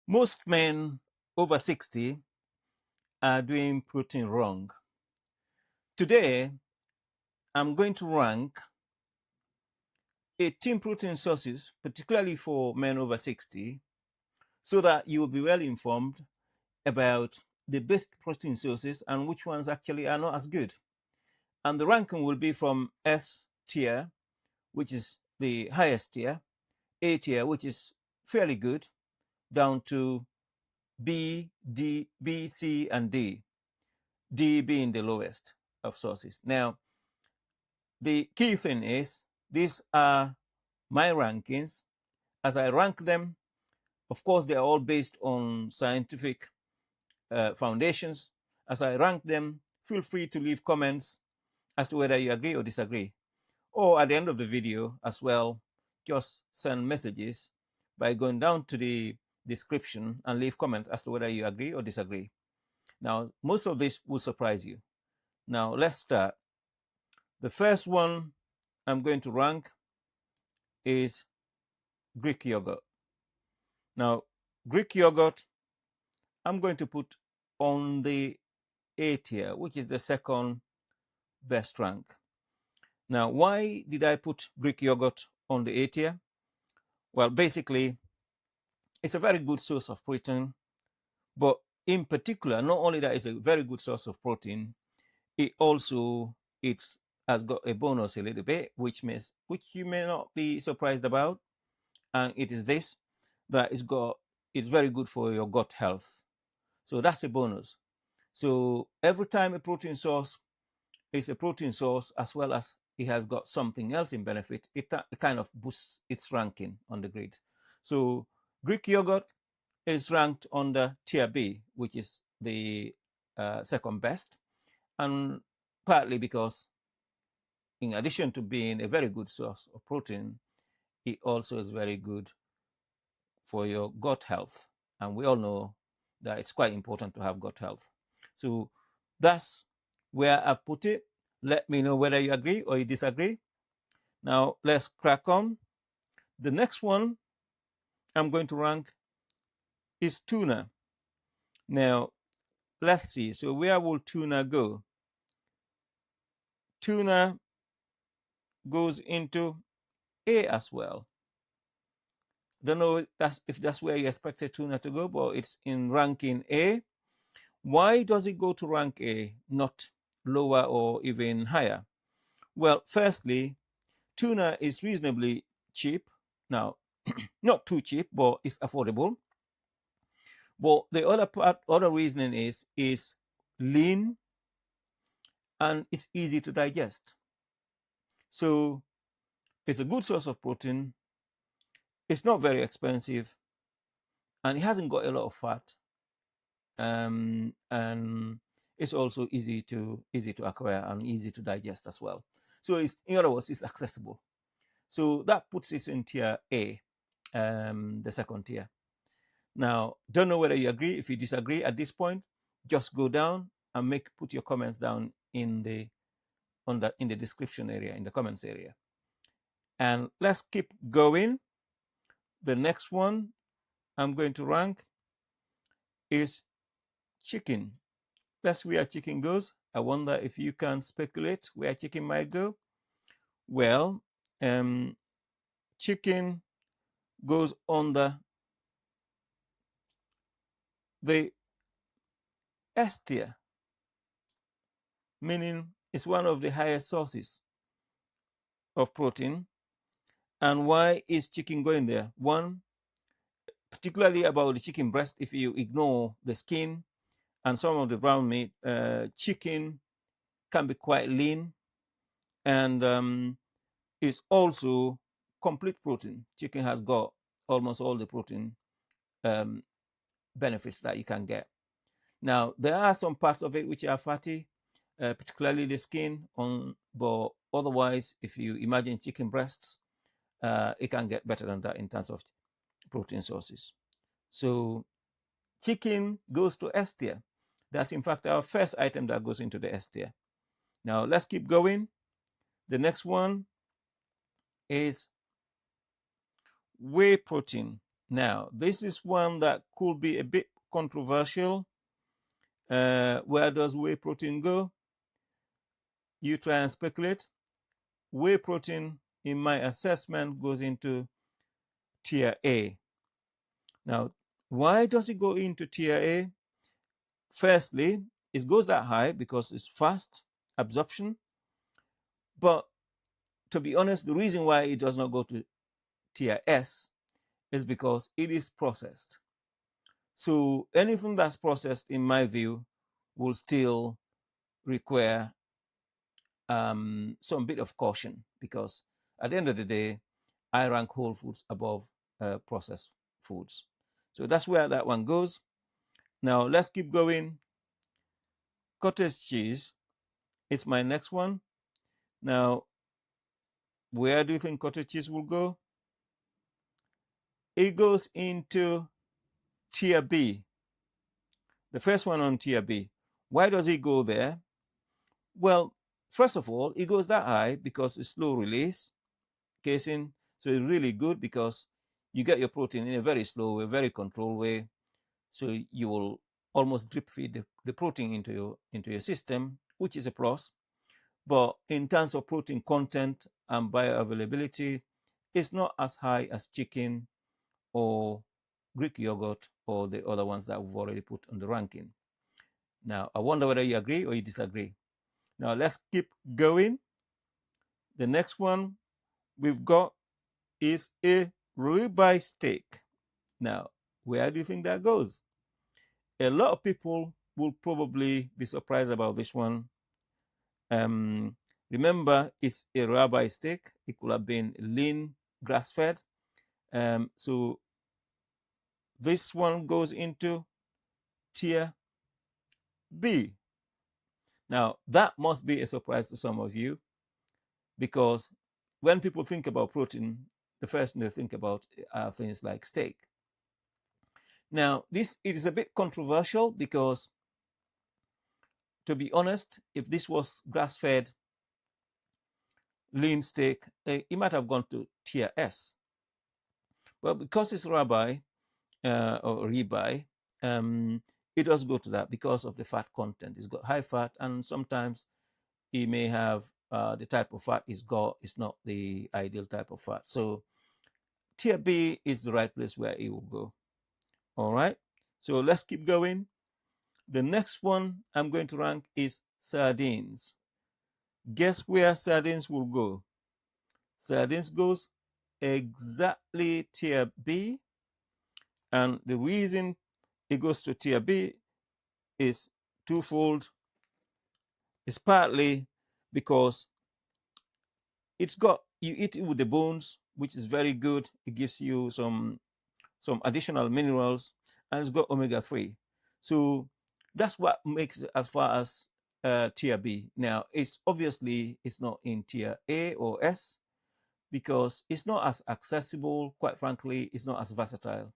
Most men over 60 are doing protein wrong. Today, I'm going to rank 18 protein sources, particularly for men over 60, so that you will be well informed about the best protein sources and which ones actually are not as good. And the ranking will be from S tier, which is the highest tier, A tier, which is fairly good, down to B, D, B, C, and D. D being the lowest of sources. Now, the key thing is these are my rankings. As I rank them, of course, they are all based on scientific foundations. As I rank them, feel free to leave comments as to whether you agree or disagree. Or at the end of the video as well, just send messages by going down to the description and leave comments as to whether you agree or disagree. Now, most of this will surprise you. Now, let's start. The first one I'm going to rank is Greek yogurt. Now, Greek yogurt, I'm going to put on the A tier, which is the second best rank. Now, why did I put Greek yogurt on the A tier? Well, basically, it's a very good source of protein, but in particular, not only that it's a very good source of protein, it also has got a bonus a little bit, which you may not be surprised about, and it is this that it's very good for your gut health. So that's a bonus. So every time a protein source is a protein source, as well as it has got something else in benefit, it kind of boosts its ranking on the grid. So Greek yogurt is ranked under tier B, which is the second best, and partly because in addition to being a very good source of protein, it also is very good for your gut health. And we all know that it's quite important to have gut health. So that's where I've put it. Let me know whether you agree or you disagree. Now let's crack on. The next one I'm going to rank is tuna. Now let's see. So where will tuna go? Tuna goes into A as well. Don't know if that's where you expected tuna to go, but it's in ranking A. Why does it go to rank A, not lower or even higher? Well, firstly, tuna is reasonably cheap. Now, not too cheap, but it's affordable. But the other reasoning is lean and it's easy to digest. So it's a good source of protein. It's not very expensive, and it hasn't got a lot of fat. And it's also easy to acquire and easy to digest as well. So in other words, it's accessible. So that puts it in tier A, the second tier. Now, don't know whether you agree. If you disagree at this point, just go down and put your comments down in the description area, in the comments area. And let's keep going. The next one I'm going to rank is chicken. That's where chicken goes. I wonder if you can speculate where chicken might go. Well, chicken goes under the S tier, meaning it's one of the highest sources of protein. And why is chicken going there? One, particularly about the chicken breast, if you ignore the skin and some of the brown meat, chicken can be quite lean, and it's also complete protein. Chicken has got almost all the protein benefits that you can get. Now, there are some parts of it which are fatty, particularly the skin, but otherwise, if you imagine chicken breasts, it can get better than that in terms of protein sources. So chicken goes to S tier. That's in fact our first item that goes into the S tier. Now let's keep going. The next one is whey protein. Now, this is one that could be a bit controversial. Where does whey protein go? You try and speculate. Whey protein, in my assessment, goes into tier A. Now, why does it go into tier A? Firstly, it goes that high because it's fast absorption. But to be honest, the reason why it does not go to tier S is because it is processed. So anything that's processed, in my view, will still require some bit of caution, because at the end of the day, I rank whole foods above processed foods. So that's where that one goes. Now let's keep going. Cottage cheese is my next one. Now, where do you think cottage cheese will go? It goes into tier B, the first one on tier B. Why does it go there? Well, first of all, it goes that high because it's slow release casein. So it's really good because you get your protein in a very slow way, very controlled way. So you will almost drip feed the protein into your system, which is a plus. But in terms of protein content and bioavailability, it's not as high as chicken or Greek yogurt or the other ones that we've already put on the ranking. Now, I wonder whether you agree or you disagree. Now, let's keep going. The next one we've got is a ribeye steak. Now, where do you think that goes? A lot of people will probably be surprised about this one. Remember, it's a ribeye steak. It could have been lean, grass-fed. So this one goes into tier B. Now, that must be a surprise to some of you, because when people think about protein, the first thing they think about are things like steak. Now, this it is a bit controversial because, to be honest, if this was grass-fed lean steak, it might have gone to tier S. Well, because it's ribeye or ribeye, it does go to that because of the fat content. It's got high fat, and sometimes it may have the type of fat it's got is not the ideal type of fat. So tier B is the right place where it will go. All right. So let's keep going. The next one I'm going to rank is sardines. Guess where sardines will go? Sardines goes exactly tier B. And the reason it goes to tier B is twofold. It's partly because you eat it with the bones, which is very good. It gives you some additional minerals, and it's got omega-3. So that's what makes it as far as tier B. Now, it's obviously it's not in tier A or S because it's not as accessible. Quite frankly, it's not as versatile.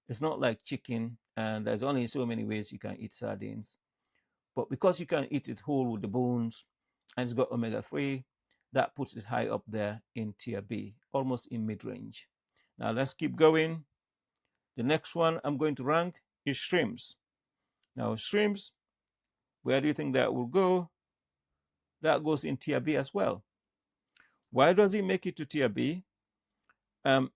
It's not like chicken, and there's only so many ways you can eat sardines. But because you can eat it whole with the bones, and it's got omega-3, that puts it high up there in tier B, almost in mid-range. Now let's keep going. The next one I'm going to rank is shrimps. Now shrimps, where do you think that will go? That goes in tier B as well. Why does it make it to tier B?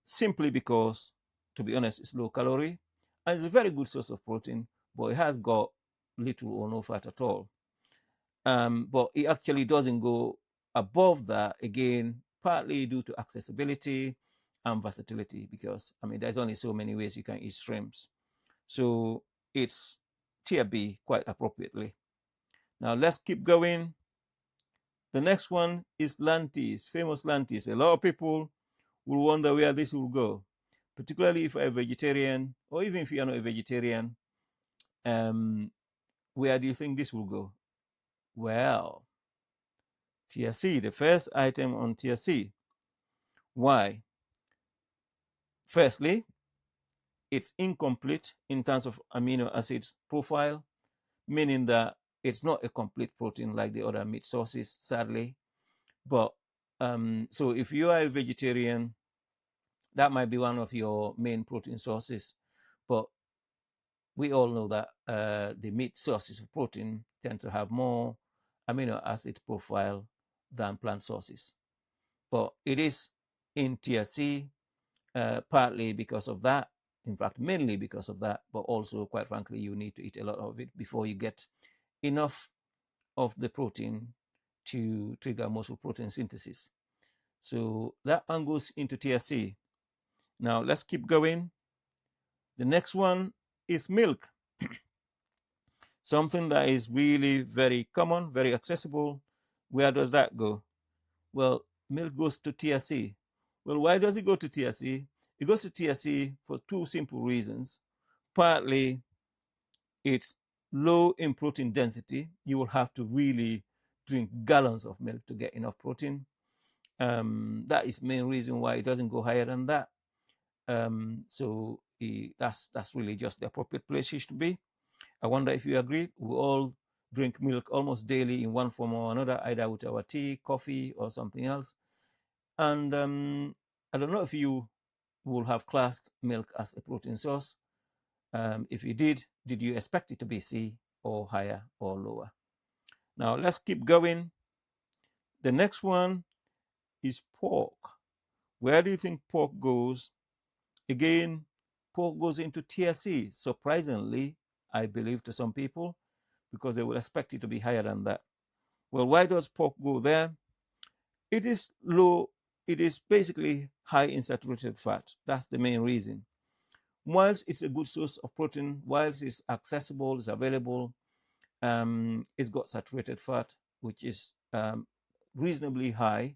Simply because, to be honest, it's low calorie and it's a very good source of protein, but it has got little or no fat at all. But it actually doesn't go above that, again, partly due to accessibility and versatility, because there's only so many ways you can eat shrimps. So it's tier B quite appropriately. Now let's keep going. The next one is lantis, famous lantis. A lot of people will wonder where this will go, particularly if you're a vegetarian, or even if you're not a vegetarian. Where do you think this will go? Well, tier C, the first item on tier C. Why? Firstly, it's incomplete in terms of amino acids profile, meaning that it's not a complete protein like the other meat sources, sadly. But so if you are a vegetarian, That might be one of your main protein sources, but we all know that the meat sources of protein tend to have more amino acid profile than plant sources. But it is in tier C, partly because of that. In fact, mainly because of that, but also, quite frankly, you need to eat a lot of it before you get enough of the protein to trigger muscle protein synthesis. So that one goes into tier C. Now let's keep going. The next one is milk. Something that is really very common, very accessible. Where does that go? Well, milk goes to tier C. Well, why does it go to tier C? It goes to tier C for two simple reasons. Partly, it's low in protein density. You will have to really drink gallons of milk to get enough protein. That is the main reason why it doesn't go higher than that. So that's really just the appropriate place it should be. I wonder if you agree. We all drink milk almost daily in one form or another, either with our tea, coffee, or something else. And I don't know if you will have classed milk as a protein source. If you did you expect it to be C or higher or lower? Now let's keep going. The next one is pork. Where do you think pork goes? Again, pork goes into tier C, surprisingly, I believe, to some people, because they will expect it to be higher than that. Well, why does pork go there? It is low, it is basically high in saturated fat. That's the main reason. Whilst it's a good source of protein, whilst it's accessible, it's available, it's got saturated fat, which is reasonably high.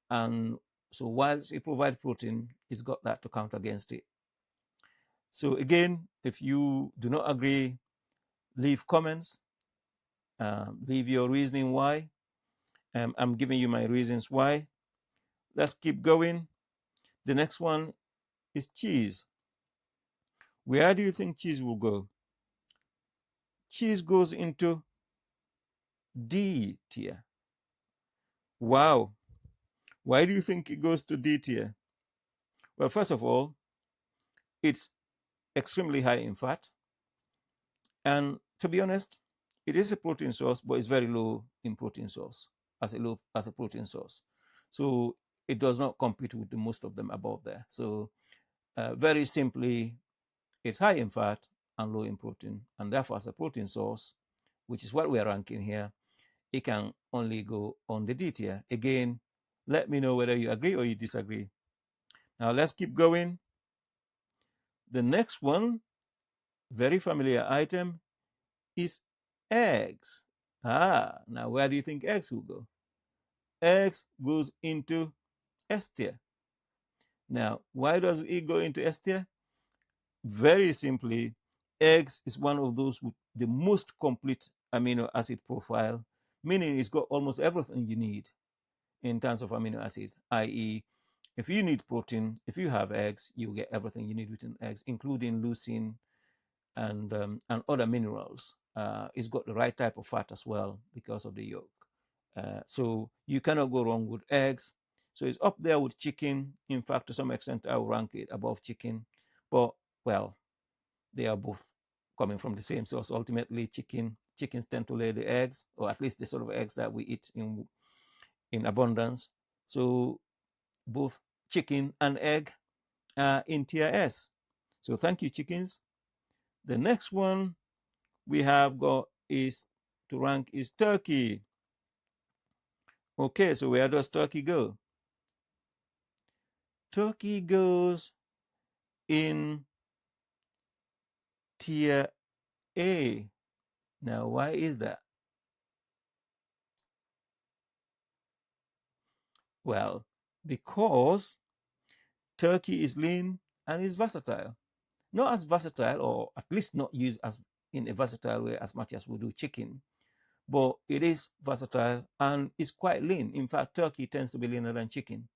And so whilst it provides protein, it's got that to count against it. So again, if you do not agree, leave comments, leave your reasoning why. I'm giving you my reasons why. Let's keep going. The next one is cheese. Where do you think cheese will go? Cheese goes into D tier. Wow. Why do you think it goes to D tier? Well, first of all, it's extremely high in fat. And to be honest, it is a protein source, but it's very low in protein source as a protein source. So it does not compete with the most of them above there. So very simply, it's high in fat and low in protein, and therefore as a protein source, which is what we are ranking here, it can only go on the D tier. Again, let me know whether you agree or you disagree. Now let's keep going. The next one, very familiar item, is eggs. Now where do you think eggs will go? Eggs goes into S tier. Now, why does it go into S tier? Very simply, eggs is one of those with the most complete amino acid profile, meaning it's got almost everything you need in terms of amino acids, i.e., if you need protein, if you have eggs, you get everything you need within eggs, including leucine and other minerals. It's got the right type of fat as well because of the yolk. So you cannot go wrong with eggs. So it's up there with chicken. In fact, to some extent, I will rank it above chicken. But, well, they are both coming from the same source. Ultimately, chickens tend to lay the eggs, or at least the sort of eggs that we eat in abundance. So both chicken and egg are in tier S. So thank you, chickens. The next one we have got is to rank is turkey. Okay, so where does turkey go? Turkey goes in tier A. Now, why is that? Well, because turkey is lean and is versatile. Not as versatile, or at least not used as in a versatile way as much as we do chicken, but it is versatile and it's quite lean. In fact, turkey tends to be leaner than chicken.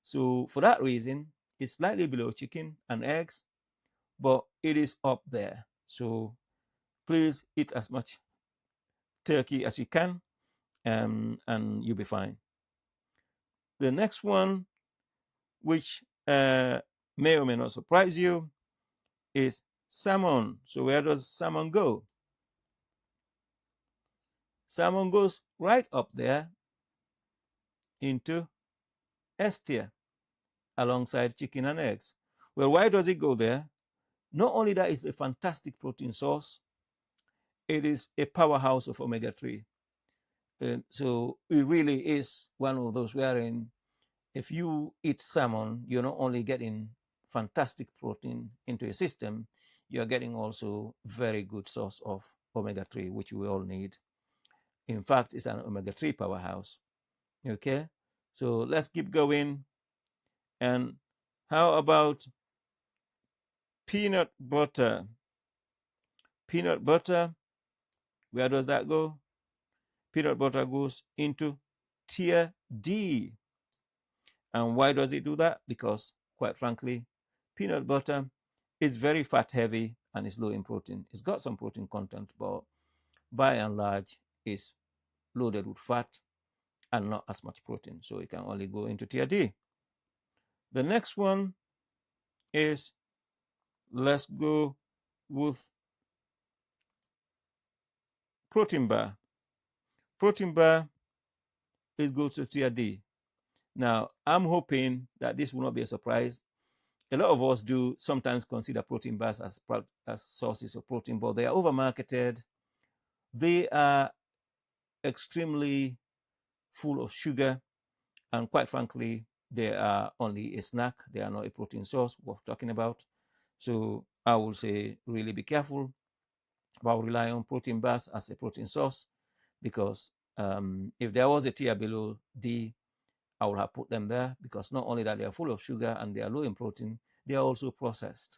So for that reason, it's slightly below chicken and eggs, but it is up there. So please eat as much turkey as you can, and you'll be fine. The next one, which may or may not surprise you, is salmon. So where does salmon go? Salmon goes right up there into S tier alongside chicken and eggs. Well, why does it go there? Not only that it's a fantastic protein source, it is a powerhouse of omega-3. So it really is one of those wherein if you eat salmon, you're not only getting fantastic protein into your system, you're getting also very good source of omega-3, which we all need. In fact, it's an omega-3 powerhouse. Okay, so let's keep going. And how about peanut butter? Peanut butter, where does that go? Peanut butter goes into tier D. And why does it do that? Because, quite frankly, peanut butter is very fat heavy and is low in protein. It's got some protein content, but by and large, it's loaded with fat and not as much protein. So it can only go into tier D. The next one is, let's go with protein bar. Protein bar is go to tier D. Now, I'm hoping that this will not be a surprise. A lot of us do sometimes consider protein bars as sources of protein, but they are overmarketed. They are extremely full of sugar, and quite frankly, they are only a snack. They are not a protein source worth talking about. So I will say really be careful about relying on protein bars as a protein source, because if there was a tier below D, I would have put them there, because not only that they are full of sugar and they are low in protein, they are also processed.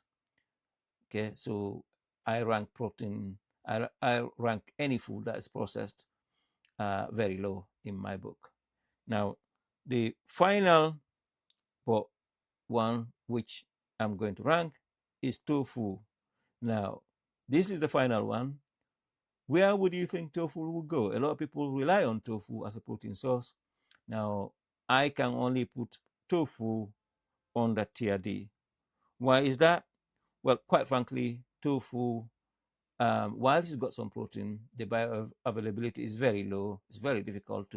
Okay, so I rank protein, I rank any food that is processed very low in my book. Now, the final but one which I'm going to rank is tofu. Now, this is the final one. Where would you think tofu would go? A lot of people rely on tofu as a protein source. Now, I can only put tofu on the tier D. Why is that? Well, quite frankly, tofu, while it's got some protein, the bioavailability is very low. It's very difficult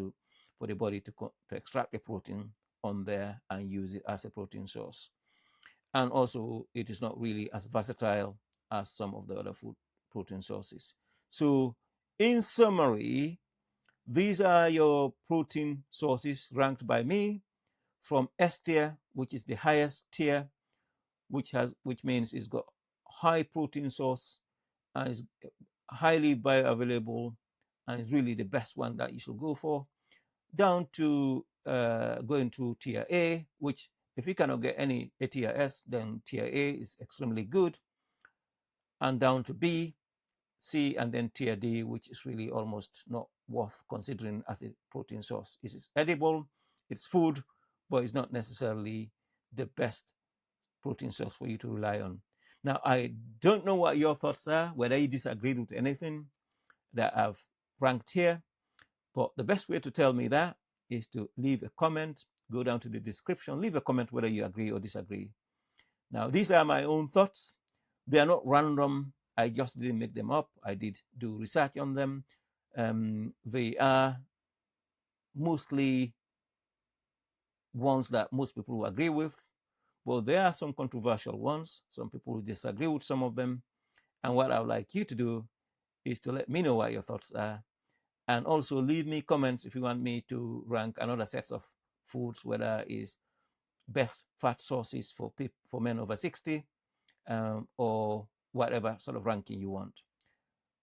for the body to extract the protein on there and use it as a protein source. And also, it is not really as versatile as some of the other food protein sources. So, in summary, these are your protein sources ranked by me from S tier, which is the highest tier, which means it's got high protein source and is highly bioavailable and is really the best one that you should go for, down to going to tier A, which if you cannot get any ATRS, then tier A is extremely good, and down to B, C, and then tier D, which is really almost not worth considering as a protein source. It is edible, it's food, but it's not necessarily the best protein source for you to rely on. Now, I don't know what your thoughts are, whether you disagreed with anything that I've ranked here, but the best way to tell me that is to leave a comment, go down to the description, leave a comment whether you agree or disagree. Now, these are my own thoughts. They are not random. I just didn't make them up. I did do research on them. They are mostly ones that most people will agree with, but there are some controversial ones. Some people disagree with some of them. And what I would like you to do is to let me know what your thoughts are. And also leave me comments if you want me to rank another set of foods, whether it's best fat sources for men over 60, or whatever sort of ranking you want.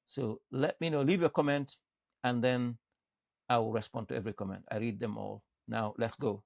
So let me know, leave a comment, and then I will respond to every comment. I read them all. Now, let's go.